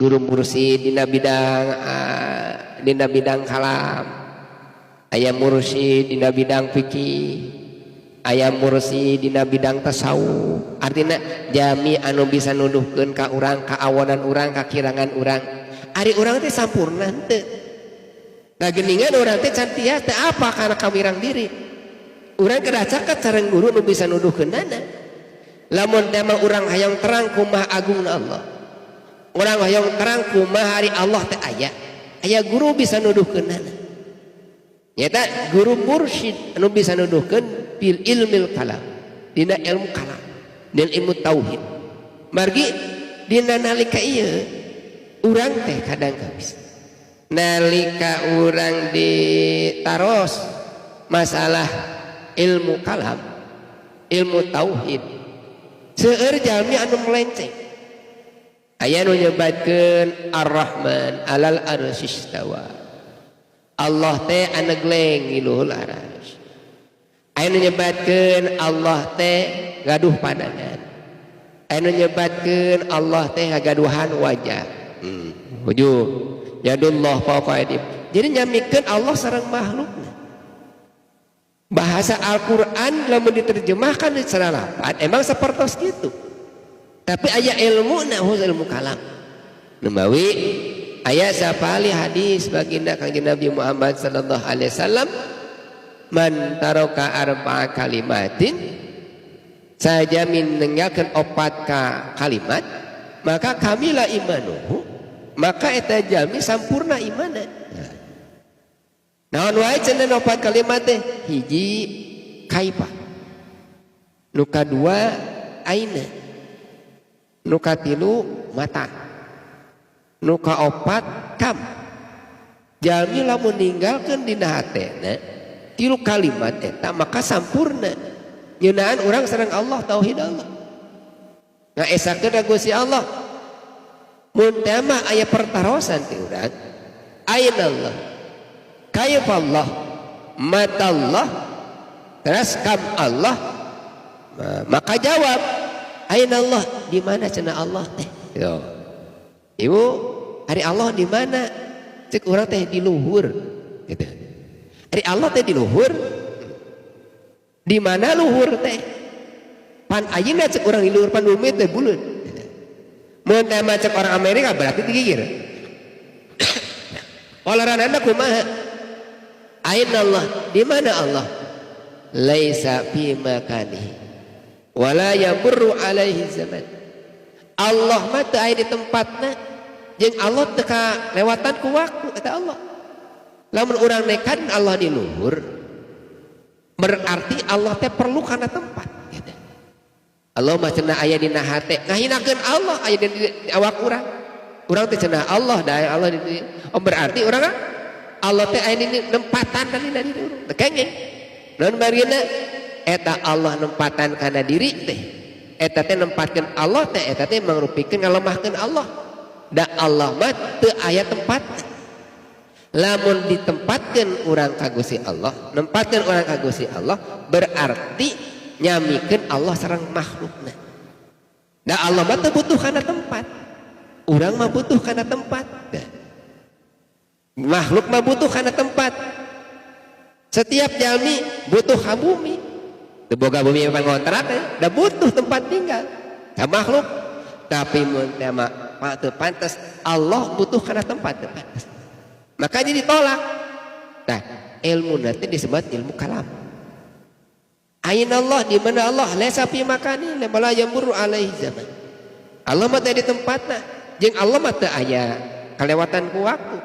guru mursyid dina bidang kalam, aya mursyid dina bidang fikih, aya mursyid dina bidang tasawuf. Artina jami anu bisa nuduhkeun ka urang, ka awanan urang, ka kirangan urang, ari urang teh sampurna henteu. Ngageningan urang teh can tiasa teh apa kana kawirang diri. Urang kedah caket sareng guru nu bisa nuduhkeunana. Lamun teh mah urang hayang terang kumaha agungna Allah, urang hayang terang kumaha ari Allah teh aya guru bisa nuduhkeunana. Nyata guru mursyid anu bisa nuduhkeun fil ilmil kalam, dina ilmu kalam, dina ilmu tauhid. Margi dina nalika ieu urang teh kadang kabis nalika urang ditaros masalah ilmu kalam, ilmu tauhid, seueur jalmi anu melenceng. Aya nu nyebatkeun Ar-Rahman alal arsy istawa, Allah teh anu gleng di luhur arsy. Aya nu nyebatkeun Allah teh gaduh padangan, aya nu nyebatkeun Allah teh ngagaduhan wajah. Ujug yadullah fawqa aydihim. Jadi nyamikeun Allah sareng makhlukna. Bahasa Al-Quran lamun diterjemahkan secara lapan emang sepertos gitu, tapi aya ilmu khusus ilmu kalam. Nemawi aya sapali hadis baginda Kanjeng Nabi Muhammad sallallahu alaihi wasallam, man taraka arba'a kalimatin, saja meninggalkan 4 kalimat maka kamila imanuhu, maka eta jalmi sampurna imanna. Naon wae cenah 4 kalimat teh? Hiji kaifa, nu kadua aina, nu katilu mata, nu kaopat kam. Jalmi lamun ninggalkeun dina hatena 3 kalimat eta maka sampurna nyeunaan urang sareng Allah, tauhid Allah, ngaesakeun ka Gusti Allah. Mun teh mah aya pertarosan ti urang, aina Allah, kaifallah, matallah, terus kam Allah, maka jawab aina Allah, di mana cenah Allah teh? Yo, ibu hari Allah di mana? Cek urang teh di luhur, gitu. Hari Allah teh di luhur, di mana luhur teh? Pan ayeuna cek urang di luhur pan bumi teh buleun. Mun teh cek orang Amerika berarti digigir. Olaranana kumaha? Aina Allah, di mana Allah? Laisa fi makanihi wala yamurru alaihi zaman. Allah mah teu aya di tempatna, jeung Allah teu kalewatan ku waktu, kata Allah. Lamun urang nekan Allah di luhur, berarti Allah teh perlu kana tempat. Gitu. Allah mah cenah aya dina hate, ngahinakeun Allah aya di awak urang. Urang teh cenah Allah da Allah di, oh berarti urang Allah teh aya di nempatan dalina di urang. Kenging. Naon marina eta Allah nempatan kana diri teh. Eta teh nempatkeun Allah teh eta teh mangrupikeun ngalemahkeun Allah. Da Allah mah teu aya tempat. Lamun ditempatkeun urang ka Gusti Allah, nempatkeun urang ka Gusti Allah, berarti nyamikeun Allah sareng makhlukna. Da Allah mah teu butuh kana tempat. Urang mah butuh kana tempat. Makhluk mah butuh kana tempat. Setiap jalmi butuh ka bumi. Teu boga bumi mah ngontrak, da butuh tempat tinggal. Ka makhluk. Tapi mun teh mah teu pantes, Allah butuh kana tempat teu pantes. Makanya ditolak. Nah, ilmu nanti disebut ilmu kalam. Aina Allah, di mana Allah? Laisa fi makani, la yamurru alaihi zaman. Allah mah teh di tempatna, jeung Allah mah teu aya kalewatan ku waktu.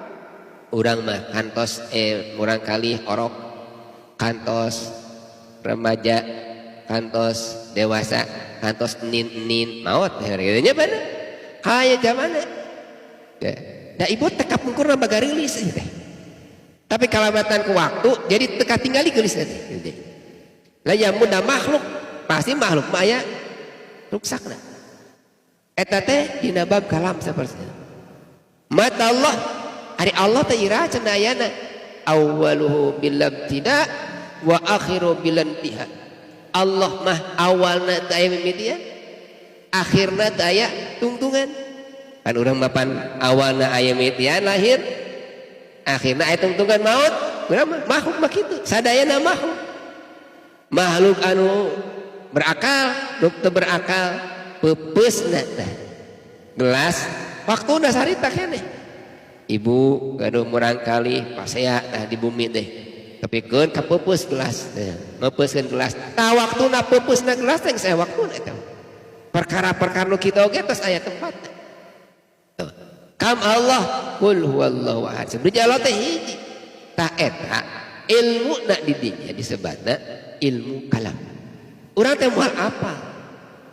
Urang mah kantos urang kali orok, kantos remaja, kantos dewasa, kantos nin maot hareunya bener. Kaya zamana. Ya. Da ibu teka pungkurna baga rilis teh. Tapi kalawatan ku waktu jadi teka tinggali geulis teh. Lah ya mun makhluk, pasti makhluk mah aya ruksakna. Eta teh dina bab kalam saperti. Mata Allah, ari Allah teh ira cenah ayana awwaluhu bil ibtida wa akhiru bil intiha. Allah mah awalna teh aya mimitian, akhirna teh aya tungtungan. kan orang mapan awalna aya mitian lahir akhirnya aya tungtungan maut urang makhluk mah kitu sadayana makhluk anu berakal nu teu berakal pepeusna teh gelas waktuna sarita keneh ibu gaduh murang kali pasea tah di bumi teh kepikeun ka pepeus gelas mepeuskeun gelas tah waktuna pepeusna gelas teh saya waktuna eta perkara-perkara nu kitu oge tos aya tempatna kam Allah qul huwallahu ahad sebenarnya teh hiji tah eta ilmu na di dinya disebutna ilmu kalam urang teh moal apa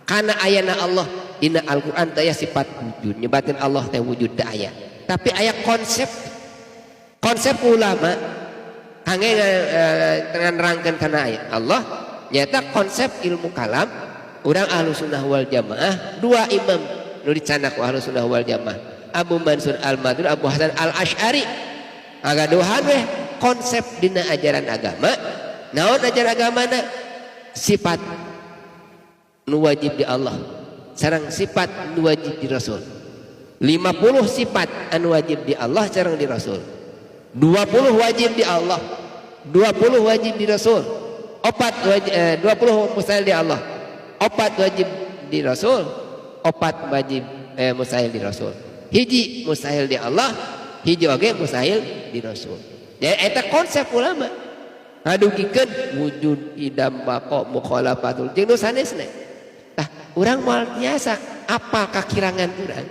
kana ayana Allah dina Al-Qur'an teh aya sifat wujud nyebatin Allah teh wujud teh aya tapi aya konsep ulama kangge nerangkeun kana aya Allah nyata konsep ilmu kalam urang Ahlus Sunnah wal Jamaah dua imam nu dicanak Ahlus Sunnah wal Jamaah Abu Mansur Al-Maturidi Abu Hasan Al-Asy'ari agaduhan weh konsep dina ajaran agama naon ajaran agamana sifat nu wajib di Allah sareng sifat nu wajib di Rasul 50 sifat anu wajib di Allah sareng di Rasul 20 wajib di Allah 20 wajib di Rasul 20 mustahil di Allah 4 wajib di Rasul 4 wajib mustahil di Rasul hiji mustahil di Allah hiji oge mustahil di Rasul jadi eta konsep ulama ngadugikeun wujud idam baqa mukhalafatul jeung nu sanesna tah urang moal tiasa apal kakirangan urang